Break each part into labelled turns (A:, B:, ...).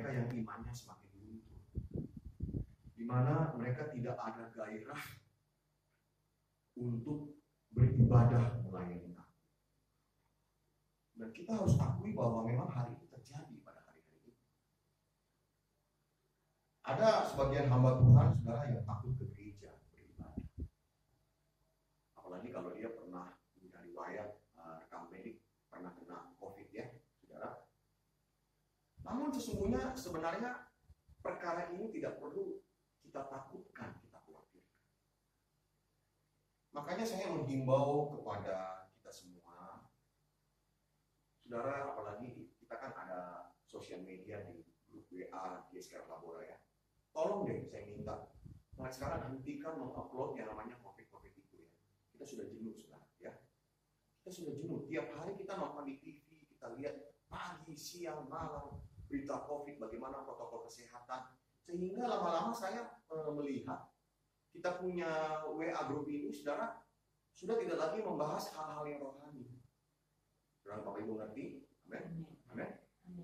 A: mereka yang imannya semakin luntur, di mana mereka tidak ada gairah untuk beribadah melayani Tuhan. Dan kita harus akui bahwa memang hari itu terjadi pada hari-hari itu. Ada sebagian hamba Tuhan, saudara, yang takut ke gereja beribadah. Apalagi kalau dia pernah punya riwayat rekam medik, pernah kena COVID ya, saudara. Namun sebenarnya perkara ini tidak perlu kita takutkan, kita khawatirkan. Makanya saya menghimbau kepada kita semua, saudara, apalagi kita kan ada sosial media di grup WA GSK Labora ya. Tolong deh, saya minta, mulai sekarang hentikan mengupload yang namanya COVID itu ya. Kita sudah jenuh sekarang ya. Kita sudah jenuh. Tiap hari kita nonton di TV, kita lihat pagi, siang, malam berita COVID, bagaimana protokol kesehatan. Sehingga lama-lama saya melihat kita punya WA grup ini, saudara, sudah tidak lagi membahas hal-hal yang rohani. Saudara Bapak Ibu ngerti? Amin. Amin.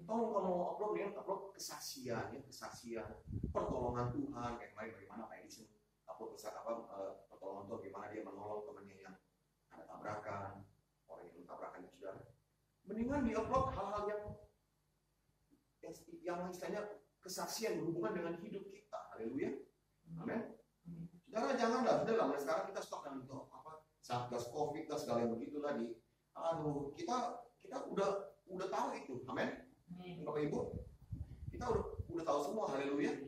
A: Tolong kalau mau upload, ya upload kesaksian, ya kesaksian, pertolongan Tuhan, kayak kemarin bagaimana Pak Edison upload pertolongan Tuhan, bagaimana dia menolong temannya yang ada tabrakan, orang yang tabrakan itu, saudara. Mendingan di upload hal-hal yang istilahnya kesaksian berhubungan dengan hidup kita. Haleluya. Amin. Saudara janganlah, sudah sekarang kita stop dengan itu satgas COVID dan segala yang begitulah kita udah tahu itu. Amin. Bapak Ibu, kita udah tahu semua. Haleluya.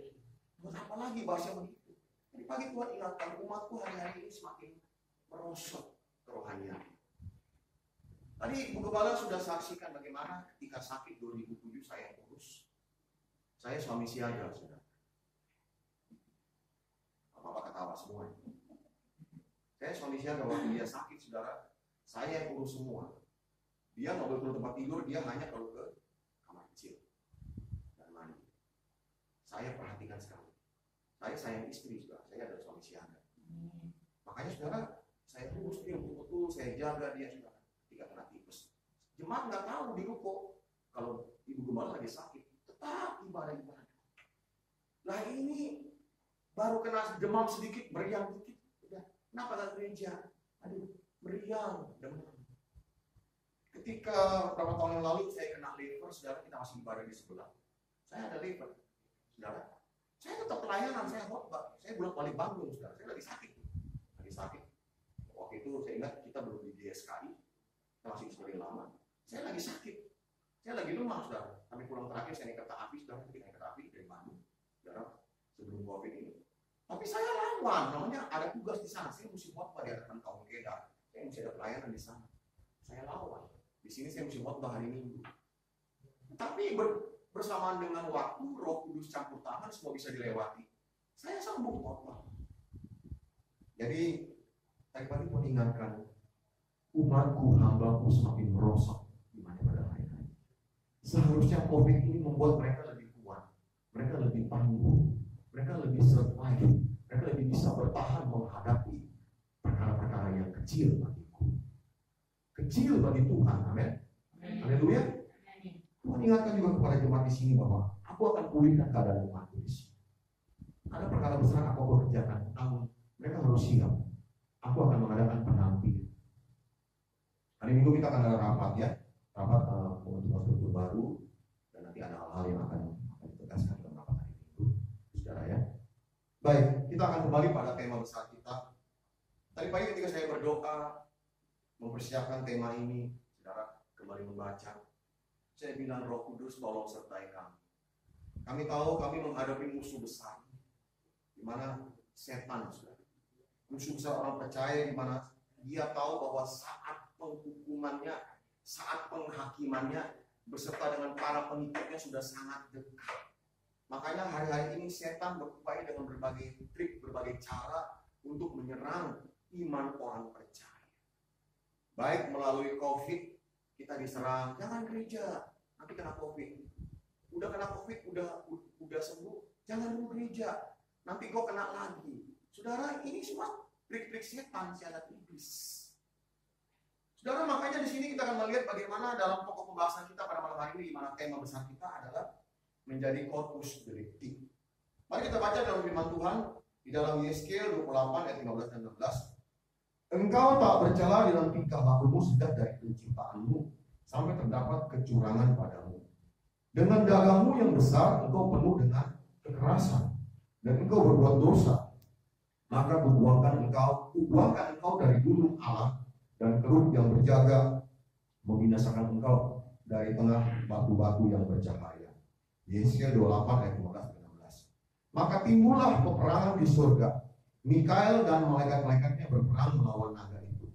A: Buat apa lagi bahas yang begitu? Jadi pagi Tuhan ingatkan umatku hari-hari ini semakin merosot kerohanian. Tadi Ibu Gembala sudah saksikan bagaimana ketika sakit 2007 saya kurus. Saya suami siaga, saudara. Apa-apa ketawa semua. Saya suami siaga waktu dia sakit, saudara. Saya yang urus semua. Dia nggak boleh keluar tempat tidur, dia hanya kalau ke kamar kecil dan mandi. Saya perhatikan sekali. Saya sayang istri, saudara. Saya adalah suami siaga. Makanya, saudara, saya urus dia betul-betul, saya jaga dia, saudara. Tidak kena tipes. Jemaat nggak tahu di ruko kalau Ibu Gembala lagi sakit. Tetap ibadah. Lah ini baru kena demam sedikit, meriang dikit, udah. Kenapa ke gereja? Aduh, meriang, demam. Ketika beberapa tahun yang lalu saya kena liver, saudara, kita masih ibadah di sebelah. Saya ada liver, saudara. Saya tetap pelayanan, saya khotbah, saya bolak-balik Bandung, saudara. Saya lagi sakit. Waktu itu saya ingat kita belum di GSKI, kita masih istri lama. Saya lagi sakit. Saya lagi lemah, saudara. Kami pulang terakhir saya naik kereta api, saudara. Kita naik kereta api dari Bandung, saudara, sebelum COVID ini. Tapi saya lawan, namanya ada tugas di sana. Saya mesti khotbah di hadapan kaum Kedah. Saya mesti ada pelayanan di sana. Saya lawan. Di sini saya mesti khotbah hari Minggu. Tapi bersamaan dengan waktu, Roh Kudus campur tangan, semua bisa dilewati. Saya sambung khotbah. Jadi tadi pagi pun ingatkan, umatku, hambaku semakin merosot gimana pada hari-hari. Seharusnya COVID ini membuat mereka lebih kuat, mereka lebih tangguh, mereka lebih survive, mereka lebih bisa bertahan menghadapi perkara-perkara yang kecil bagiku, kecil bagi Tuhan. Amin. Haleluya. Tuhan ingatkan juga kepada jemaat di sini bahwa aku akan pulihkan keadaan umatku di sini. Ada perkara besar aku bekerjakan, namun mereka harus siap. Aku akan mengadakan pendampingan. Hari Minggu kita akan ada rapat ya, rapat pembentukan struktur baru, dan nanti ada hal-hal yang akan ditegaskan dalam rapat hari Minggu, saudara ya. Baik, kita akan kembali pada tema besar kita. Tadi pagi ketika saya berdoa mempersiapkan tema ini, saudara kembali membaca, saya bilang Roh Kudus tolong sertai kami. Kami tahu kami menghadapi musuh besar, di mana setan, saudara. Musuh besar orang percaya, di mana dia tahu bahwa saat penghukumannya, saat penghakimannya beserta dengan para pengikutnya sudah sangat dekat. Makanya hari-hari ini setan berupaya dengan berbagai trik, berbagai cara untuk menyerang iman orang percaya. Baik melalui COVID, kita diserang, jangan gereja, nanti kena COVID. Udah kena COVID, udah sembuh, jangan dulu gereja, nanti kau kena lagi. Saudara, ini semua trik-trik setan, siasat iblis. Saudara, makanya di sini kita akan melihat bagaimana dalam pokok pembahasan kita pada malam hari ini, di mana tema besar kita adalah menjadi corpus delicti. Mari kita baca dalam firman Tuhan di dalam Yeskiel 28 ayat 15 dan 16. Engkau tak bercela dalam tingkah lakumu sejak dari penciptaanmu sampai terdapat kecurangan padamu. Dengan dagangmu yang besar engkau penuh dengan kekerasan dan engkau berbuat dosa. Maka kubuangkan engkau dari gunung Allah dan keruk yang berjaga, membinasakan engkau dari tengah batu-batu yang bercahaya. Yeskiel 28 ayat 15 dan 16. Maka timbullah peperangan di surga. Mikael dan malaikat-malaikatnya berperang melawan naga itu.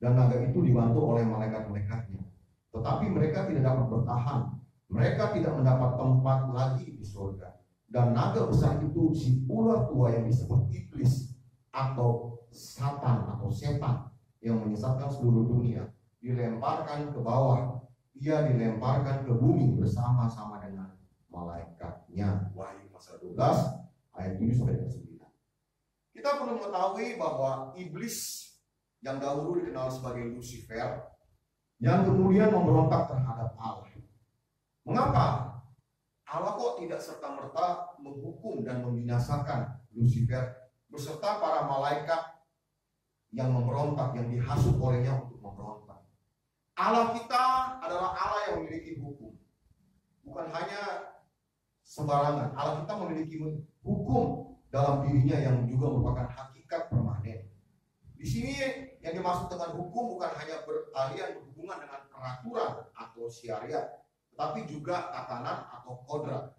A: Dan naga itu dibantu oleh malaikat-malaikatnya. Tetapi mereka tidak dapat bertahan. Mereka tidak mendapat tempat lagi di surga. Dan naga besar itu si ular tua yang disebut iblis atau Satan atau setan yang menyesatkan seluruh dunia dilemparkan ke bawah. Ia dilemparkan ke bumi bersama-sama dengan malaikatnya. Wahyu pasal 12 ayat 7 sampai 9. Kita perlu mengetahui bahwa iblis yang dahulu dikenal sebagai Lucifer yang kemudian memberontak terhadap Allah. Mengapa? Allah kok tidak serta-merta menghukum dan membinasakan Lucifer beserta para malaikat yang memberontak, yang dihasut olehnya untuk memberontak. Allah kita adalah Allah yang memiliki hukum. Bukan hanya sembarangan. Allah kita memiliki hukum dalam dirinya yang juga merupakan hakikat permanen. Di sini yang dimaksud dengan hukum bukan hanya berkalian berhubungan dengan peraturan atau syariat, tetapi juga tatanan atau kodrat.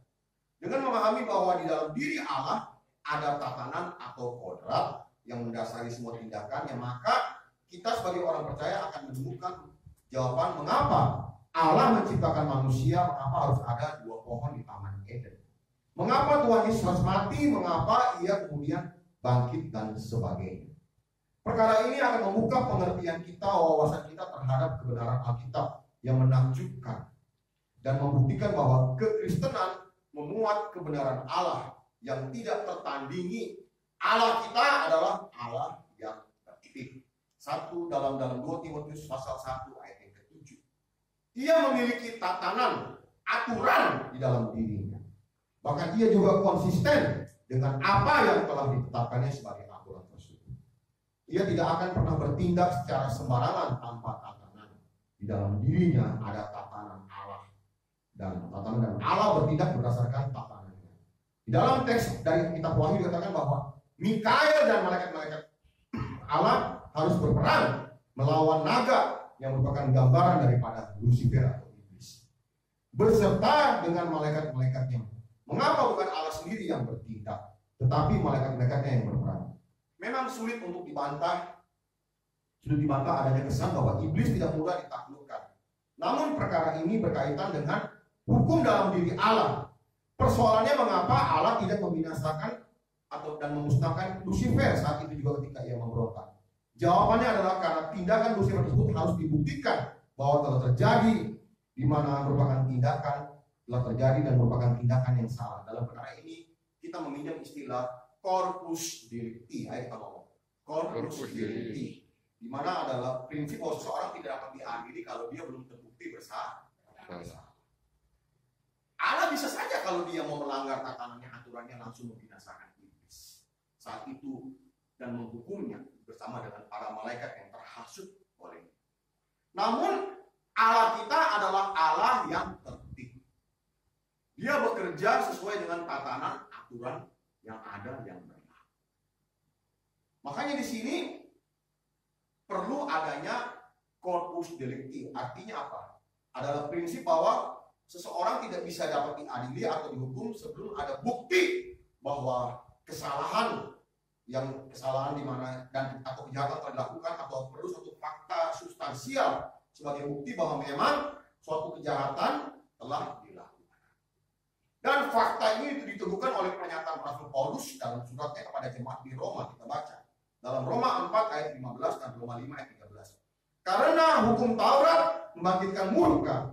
A: Dengan memahami bahwa di dalam diri Allah ada tatanan atau kodrat yang mendasari semua tindakannya, maka kita sebagai orang percaya akan menemukan jawaban mengapa Allah menciptakan manusia, mengapa harus ada dua pohon di Taman Eden. Mengapa Tuhan Yesus harus mati, mengapa ia kemudian bangkit dan sebagainya. Perkara ini akan membuka pengertian kita, wawasan kita terhadap kebenaran Alkitab yang menakjubkan dan membuktikan bahwa kekristenan memuat kebenaran Allah yang tidak tertandingi. Allah kita adalah Allah yang tertib. Dalam 2 Timotius pasal 1 ayat yang ke-7. Ia memiliki tatanan, aturan di dalam dirinya. Bahkan ia juga konsisten dengan apa yang telah ditetapkannya sebagai aturan tersebut. Ia tidak akan pernah bertindak secara sembarangan tanpa tatanan. Di dalam dirinya ada tatanan Allah. Dan Allah bertindak berdasarkan tatanannya. Di dalam teks dari kitab Wahyu dikatakan bahwa Mikael dan malaikat-malaikat Allah harus berperang melawan naga yang merupakan gambaran daripada Lucifer atau iblis, beserta dengan malaikat-malaikatnya. Mengapa bukan Allah sendiri yang bertindak, tetapi malaikat-malaikatnya yang berperang? Memang sulit untuk dibantah. Sudah dibantah adanya kesan bahwa iblis tidak mudah ditaklukkan. Namun perkara ini berkaitan dengan hukum dalam diri Allah. Persoalannya mengapa Allah tidak membinasakan dan memusnahkan Lucifer saat itu juga ketika ia memberontak. Jawabannya adalah karena tindakan Lucifer tersebut harus dibuktikan bahwa telah terjadi, di mana merupakan tindakan telah terjadi dan merupakan tindakan yang salah. Dalam perkara ini kita meminjam istilah corpus delicti. Ayo kita ngomong corpus delicti, di mana adalah prinsip bahwa seseorang tidak dapat diadili kalau dia belum terbukti bersalah. Allah bisa saja kalau dia mau melanggar tatanannya, aturannya, langsung membinasakan iblis saat itu dan menghukumnya bersama dengan para malaikat yang terhasut olehnya. Namun Allah kita adalah Allah yang tertib. Dia bekerja sesuai dengan tatanan aturan yang ada yang berlaku. Makanya di sini perlu adanya corpus delicti. Artinya apa? Adalah prinsip bahwa seseorang tidak bisa dapat diadili atau dihukum sebelum ada bukti bahwa kesalahan di mana dan atau kejahatan telah dilakukan, atau perlu suatu fakta substansial sebagai bukti bahwa memang suatu kejahatan telah dilakukan. Dan fakta ini diteguhkan oleh pernyataan Rasul Paulus dalam suratnya kepada jemaat di Roma. Kita baca dalam Roma 4 ayat 15 dan Roma 5 ayat 13. Karena hukum Taurat membangkitkan murka,